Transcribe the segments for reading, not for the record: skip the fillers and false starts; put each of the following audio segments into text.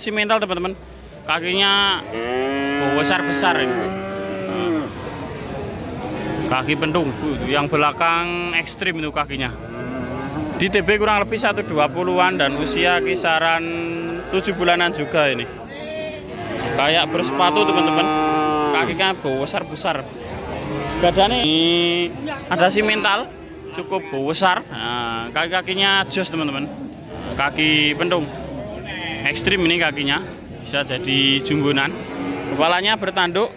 Si mental teman-teman, kakinya besar-besar ini. Kaki pentung, yang belakang ekstrim itu kakinya. Di TB kurang lebih 120-an dan usia kisaran 7 bulanan juga ini. Kayak bersepatu teman-teman, kakinya besar-besar. Badannya ini ada si mental, cukup besar. Nah, kaki-kakinya jos teman-teman, kaki pentung. Ekstrim ini kakinya, bisa jadi jumbunan. Kepalanya bertanduk,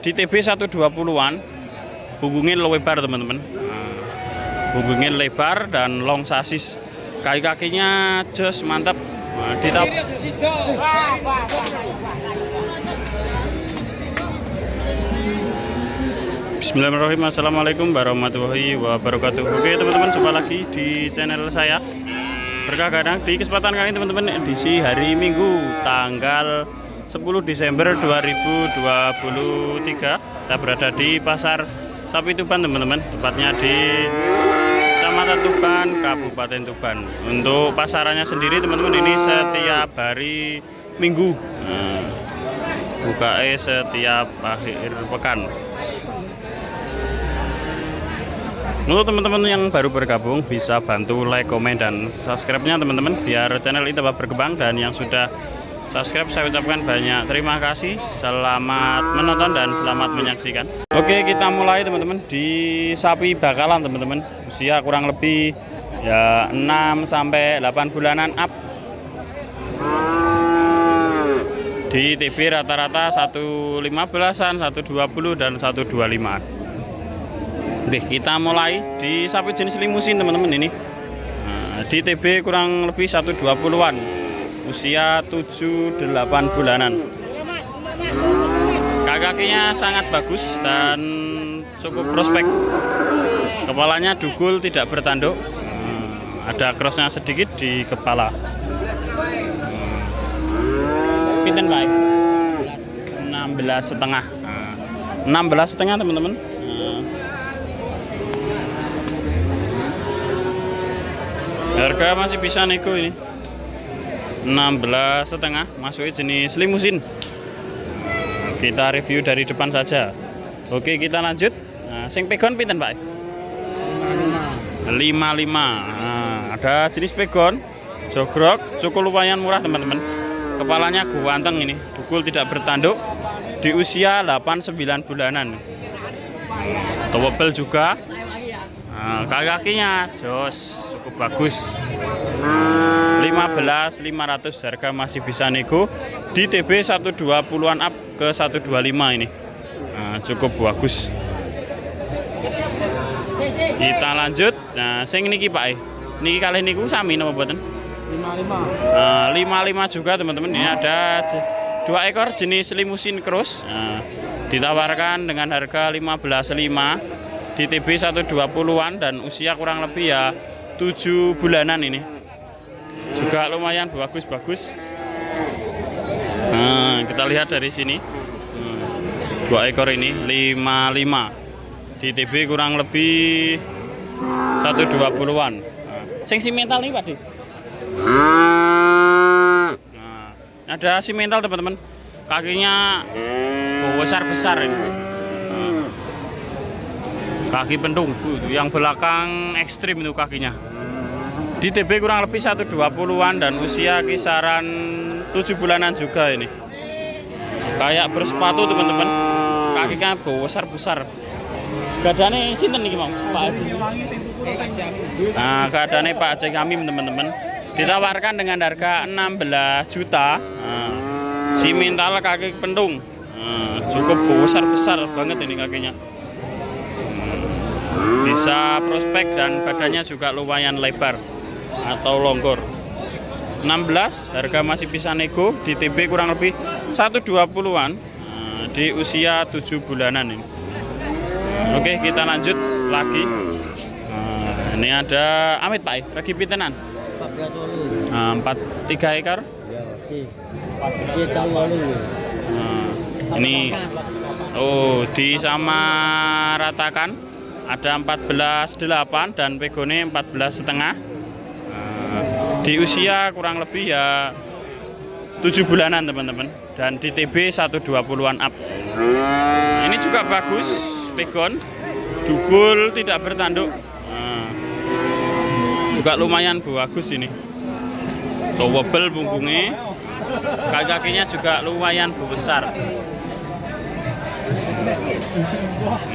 di TB 120-an. Punggungnya lebar teman-teman, punggungnya lebar dan long sasis. Kaki-kakinya jos mantap. Bismillahirrahmanirrahim. Assalamualaikum warahmatullahi wabarakatuh. Oke teman-teman, jumpa lagi di channel saya Berkah Gadang. Di kesempatan kali ini teman-teman, edisi hari Minggu tanggal 10 Desember 2023. Kita berada di pasar Sapi Tuban teman-teman, tepatnya di Kecamatan Tuban, Kabupaten Tuban. Untuk pasarannya sendiri teman-teman, ini setiap hari Minggu, buka setiap akhir pekan. Untuk teman-teman yang baru bergabung, bisa bantu like, komen, dan subscribe-nya teman-teman, biar channel ini tetap berkembang. Dan yang sudah subscribe, saya ucapkan banyak terima kasih. Selamat menonton dan selamat menyaksikan. Oke, kita mulai teman-teman di sapi bakalan teman-teman. Usia kurang lebih ya 6 sampai 8 bulanan up. Di TB rata-rata 115-an, 120 dan 125-an. Oke, kita mulai di sapi jenis limusin teman-teman ini. Di TB kurang lebih 120-an. Usia 7-8 bulanan. Kaki-kakinya sangat bagus dan cukup prospek. Kepalanya dugul, tidak bertanduk. Ada crossnya sedikit di kepala. Pinten baik 16,5. 16,5 teman-teman. Harga masih bisa nego ini. 16,5, masuk jenis limusin. Kita review dari depan saja. Oke, kita lanjut. Sing pegon pinten Pak? 55. Ada jenis pegon jogrok, cukup lumayan murah teman-teman. Kepalanya guanteng ini, dugul tidak bertanduk. Di usia 8-9 bulanan. Towable juga. Kaki-kakinya jos, cukup bagus. 15.500, harga masih bisa nego. Di TB 120-an up ke 125 ini. Cukup bagus. Kita lanjut. Nah, sing niki Pak. Niki kalih niku sami napa mboten? 55. 55 juga teman-teman. Ini ada 2 ekor jenis limusin cross. Ditawarkan dengan harga 15.500 di TB 120-an dan usia kurang lebih ya 7 bulanan ini. Juga lumayan bagus-bagus. Kita lihat dari sini. 2 ekor ini 55. Di TB kurang lebih 120-an. Sing si mental nih Pak. Ada si mental teman-teman. Kakinya besar-besar ini. Kaki pentung, yang belakang ekstrim itu kakinya. Di TB kurang lebih 120-an dan usia kisaran 7 bulanan juga ini. Kayak bersepatu teman-teman, kakinya besar-besar. Gadane sinten niki Pak Haji? Gadane Pak Haji Kamim teman-teman. Ditawarkan dengan harga 16 juta. Si mental kaki pentung, cukup besar-besar banget ini kakinya. Bisa prospek dan badannya juga lumayan lebar atau longgar. 16, harga masih bisa nego. Di TB kurang lebih 120-an, di usia 7 bulanan ini. Oke, kita lanjut lagi. Ini ada amit Pak, lagi pintenan 3 ekor. Ini disamaratakan. Ada 14,8 dan pegone 14,5. Di usia kurang lebih ya 7 bulanan teman-teman, dan di TB 120-an up. Ini juga bagus, pegon, dugul, tidak bertanduk. Juga lumayan bagus ini. Wobel punggungnya, kakinya juga lumayan besar.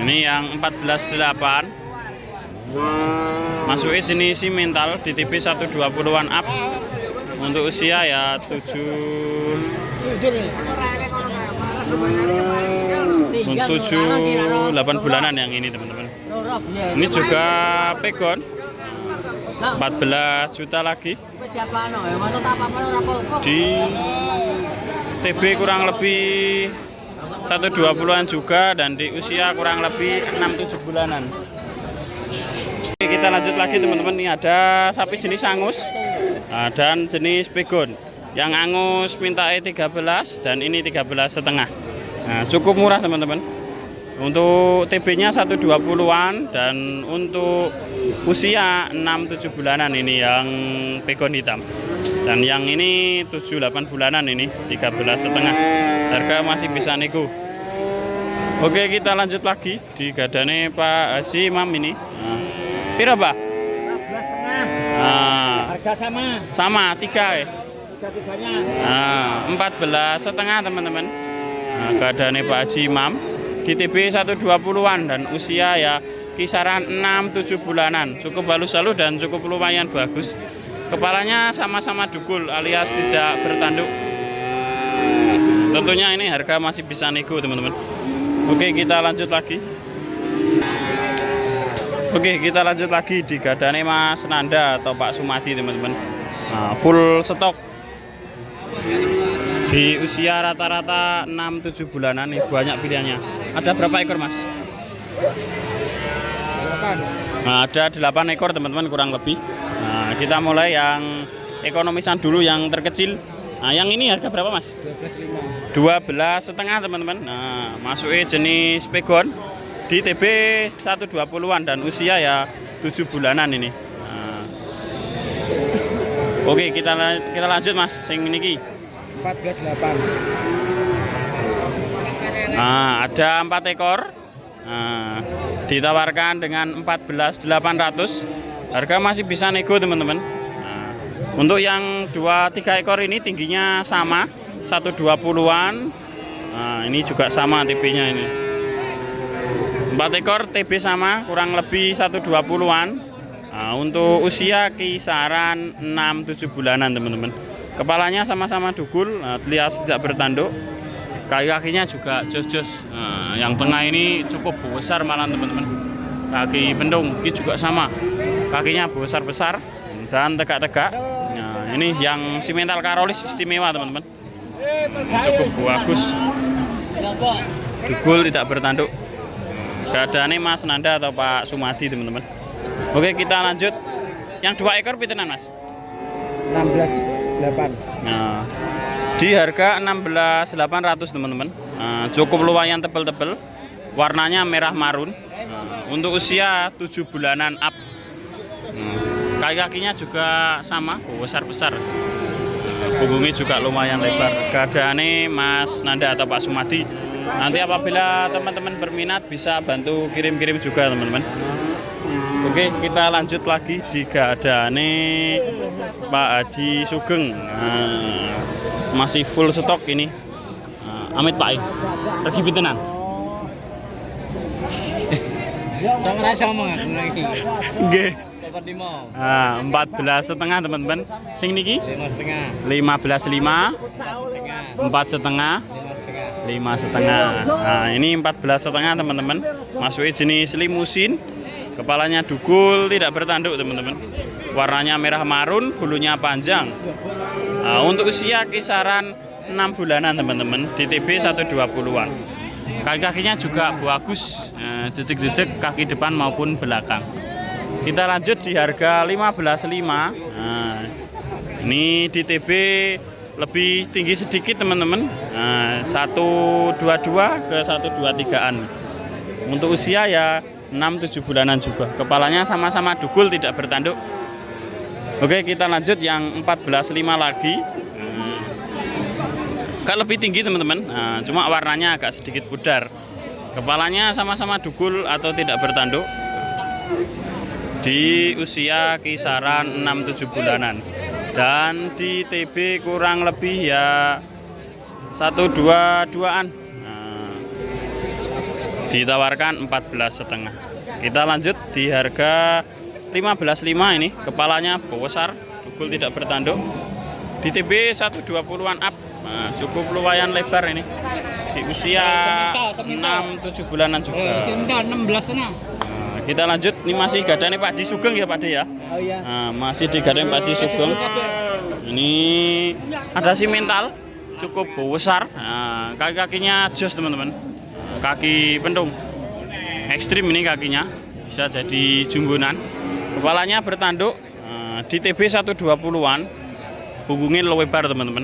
Ini yang 14.8, masuknya jenis mental di TB 120-an up. Untuk usia ya 8 bulanan yang ini teman-teman. Ini juga pegon 14 juta lagi. Di TB kurang lebih 120-an juga, dan di usia kurang lebih 6-7 bulanan. Oke, kita lanjut lagi teman-teman. Ini ada sapi jenis angus dan jenis pegon. Yang angus minta 13 dan ini 13,5. Nah, cukup murah teman-teman. Untuk TB-nya 120-an dan untuk usia 6-7 bulanan ini yang pegon hitam. Dan yang ini 7-8 bulanan ini 13,5. Harga masih bisa nego. Oke, kita lanjut lagi di gadane Pak Haji Imam ini. Pira, Pak? 13,5. Harga sama 3 ya. Tiga-tiganya. 14,5 teman-teman. Nah, gadane Pak Haji Imam di TB 120-an dan usia ya kisaran 6-7 bulanan. Cukup halus-halus dan cukup lumayan bagus. Kepalanya sama-sama dugul alias tidak bertanduk. Tentunya ini harga masih bisa nego teman-teman. Oke, kita lanjut lagi. Oke, kita lanjut lagi di gadane Mas Nanda atau Pak Sumadi teman-teman. Nah, full stok. Di usia rata-rata 6-7 bulanan nih, banyak pilihannya. Ada berapa ekor, Mas? 8. Nah, ada 8 ekor teman-teman kurang lebih. Nah, kita mulai yang ekonomisan dulu, yang terkecil. Nah, yang ini harga berapa, Mas? 12,5. 12,5 teman-teman. Nah, masuknya jenis pegon di TB 120-an dan usia ya 7 bulanan ini. Nah. Oke, kita lanjut Mas, sing niki. 14,8. Nah, ada 4 ekor. Nah, ditawarkan dengan 14.800. Harga masih bisa nego teman-teman. Nah, untuk yang 2-3 ekor ini tingginya sama 120-an. Nah, ini juga sama TB-nya ini. 4 ekor TB sama kurang lebih 120-an. Nah, untuk usia kisaran 6-7 bulanan teman-teman. Kepalanya sama-sama dugul, alias tidak bertanduk. Kaki-kakinya juga jos-jos. Nah, yang tengah ini cukup besar malah teman-teman. Kaki pendung ini juga sama. Kakinya besar-besar dan tegak-tegak. Nah, ini yang simental Karolis istimewa teman-teman. Cukup bagus. Dugul tidak bertanduk. Gadane Mas Nanda atau Pak Sumadi teman-teman. Oke, kita lanjut. Yang 2 ekor pintenan, Mas? 16,8. Nah, di harga 16.800 teman-teman. Nah, cukup lumayan tebel-tebel. Warnanya merah marun. Nah, untuk usia 7 bulanan up. Nah, kaki-kakinya juga sama, besar-besar. Punggungnya juga lumayan lebar. Gadane Mas Nanda atau Pak Sumadi. Nanti apabila teman-teman berminat bisa bantu kirim-kirim juga teman-teman. Oke, kita lanjut lagi di gadane Pak Haji Sugeng. Nah, masih full stok ini. Amit Pak, pergi pintenan. Saya ngerasa ngomong lagi. Nggih. Dapat 5. Nah, 14,5 teman-teman. Sing niki 5,5. 15,5, 4,5, 5,5. Nah, ini 14,5 teman-teman. Masuknya jenis limusin. Kepalanya dugul, tidak bertanduk teman-teman. Warnanya merah marun, bulunya panjang. Nah, untuk usia kisaran 6 bulanan teman-teman. Di TB 120-an. Kaki-kakinya juga bagus, jejak-jejak kaki depan maupun belakang. Kita lanjut di harga 15,5. Nah, ini di TB lebih tinggi sedikit teman-teman. Nah, 122 ke 123-an. Untuk usia ya 6-7 bulanan juga. Kepalanya sama-sama dugul, tidak bertanduk. Oke, kita lanjut yang 14,5 lagi. agak lebih tinggi teman-teman. Nah, cuma warnanya agak sedikit pudar. Kepalanya sama-sama dugul atau tidak bertanduk. Di usia kisaran 6-7 bulanan. Dan di TB kurang lebih ya 1-2-2an. Nah, ditawarkan 14,5. Kita lanjut di harga 15,5 ini. Kepalanya besar, dugul tidak bertanduk. Di TB 120-an up. Nah, cukup lumayan lebar ini. Di usia 6-7 bulanan juga. 16 Nah, kita lanjut, ini masih gadane Pak Ji Sugeng ya Pak De ya. Oh iya. Nah, masih digadang Pak Ji Sugeng. Ini ada simental, cukup besar. Nah, kaki-kakinya jos teman-teman. Nah, kaki pentung. Ekstrim ini kakinya, bisa jadi jumbunan. Kepalanya bertanduk. Nah, di TB 120-an. Punggungnya lebar teman-teman.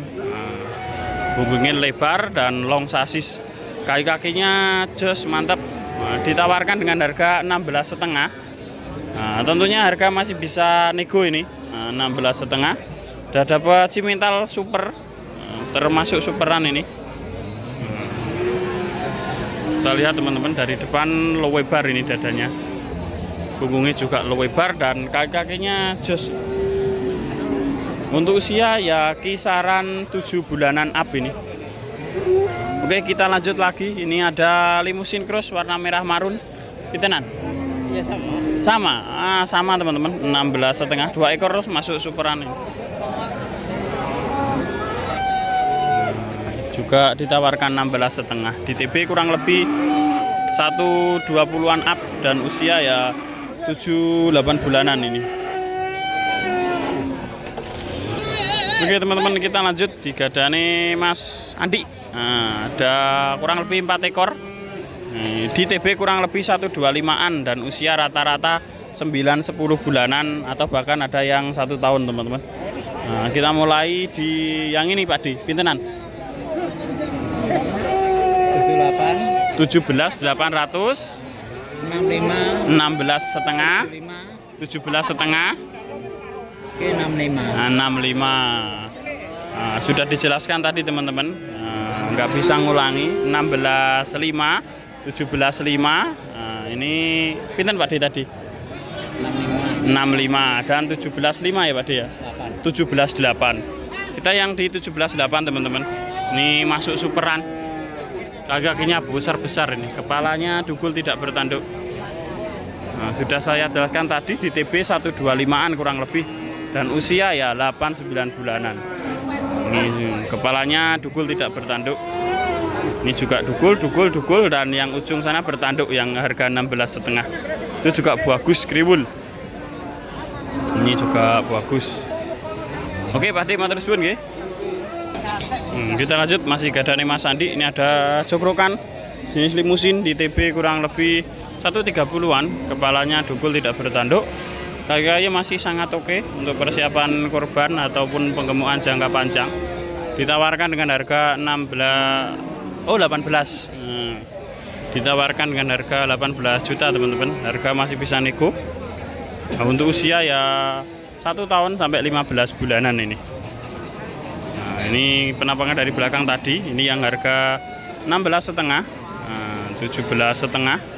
Punggungnya lebar dan long sasis. Kaki-kakinya jos mantap. Nah, ditawarkan dengan harga 16,5. Nah, tentunya harga masih bisa nego ini. Nah, 16,5. Udah dapat simental super. Nah, termasuk superan ini. Kita lihat teman-teman dari depan lebar ini dadanya. Punggungnya juga lebar dan kaki-kakinya jos. Untuk usia ya kisaran 7 bulanan up ini. Oke, kita lanjut lagi. Ini ada limusin cross warna merah marun. Pitenan? Ya sama. Sama. Sama teman-teman. 16,5. 2 ekor terus masuk superan ini. Juga ditawarkan 16,5. Di TB kurang lebih 120-an up dan usia ya 7-8 bulanan ini. Oke teman-teman, kita lanjut di gadane Mas Andi. Nah, ada kurang lebih 4 ekor. Di TB kurang lebih 125-an dan usia rata-rata 9-10 bulanan atau bahkan ada yang 1 tahun teman-teman. Nah, kita mulai di yang ini Pak Di, pintenan? 17.800, 65, 16,5, 17,5. Oke, 65. 65. Nah, sudah dijelaskan tadi teman-teman. Nggak bisa ngulangi. 16,5, 17,5. Nah, ini pinten Pak De tadi? 65 dan 17,5 ya Pak De ya. 17,8. Kita yang di 17,8 teman-teman. Ini masuk superan. Kaki-kakinya besar-besar ini. Kepalanya dugul tidak bertanduk. Nah, sudah saya jelaskan tadi di TB 125-an kurang lebih. Dan usia ya 8-9 bulanan. Ini kepalanya dugul tidak bertanduk. Ini juga dugul dan yang ujung sana bertanduk yang harga 16,5. Itu juga bagus kriwul. Ini juga bagus. Oke Pak De matur suwun nggih. Kita lanjut masih gadane Mas Andi. Ini ada jokrokan jenis limusin di TB kurang lebih 130-an. Kepalanya dugul tidak bertanduk. Kayaknya masih sangat oke untuk persiapan korban ataupun penggemukan jangka panjang. Ditawarkan dengan harga 18. Ditawarkan dengan harga 18 juta teman-teman. Harga masih bisa nego. Nah, untuk usia ya 1 tahun sampai 15 bulanan ini. Nah, ini penampakan dari belakang tadi. Ini yang harga 16,5, 17,5.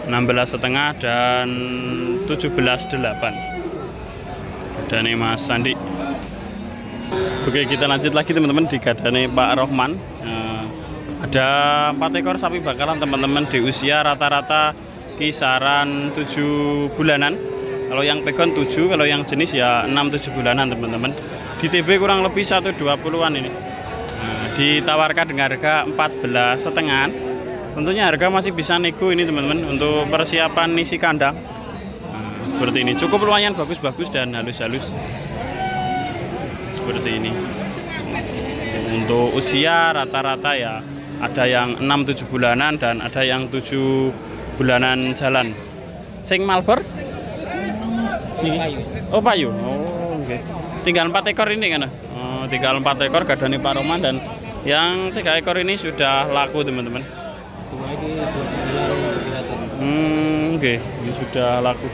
16,5 dan 17,8. Dan ini Mas Sandi. Oke, kita lanjut lagi teman-teman di gadane Pak Rohman. Ada 4 ekor sapi bakalan teman-teman di usia rata-rata kisaran 7 bulanan. Kalau yang pegon 7, kalau yang jenis ya 6-7 bulanan teman-teman. Di TB kurang lebih 120-an ini. Ditawarkan dengan harga 14,5. Tentunya harga masih bisa nego ini teman-teman untuk persiapan isi kandang. Nah, seperti ini cukup lumayan bagus-bagus dan halus-halus. Seperti ini. Untuk usia rata-rata ya ada yang 6-7 bulanan dan ada yang 7 bulanan jalan. Sing Malbor? Payu. Oh Payu. Oh oke. Tinggal 4 ekor ini kan? Oh, tinggal 4 ekor gadane Pak Roman dan yang 3 ekor ini sudah laku teman-teman. Oke, ini sudah laku.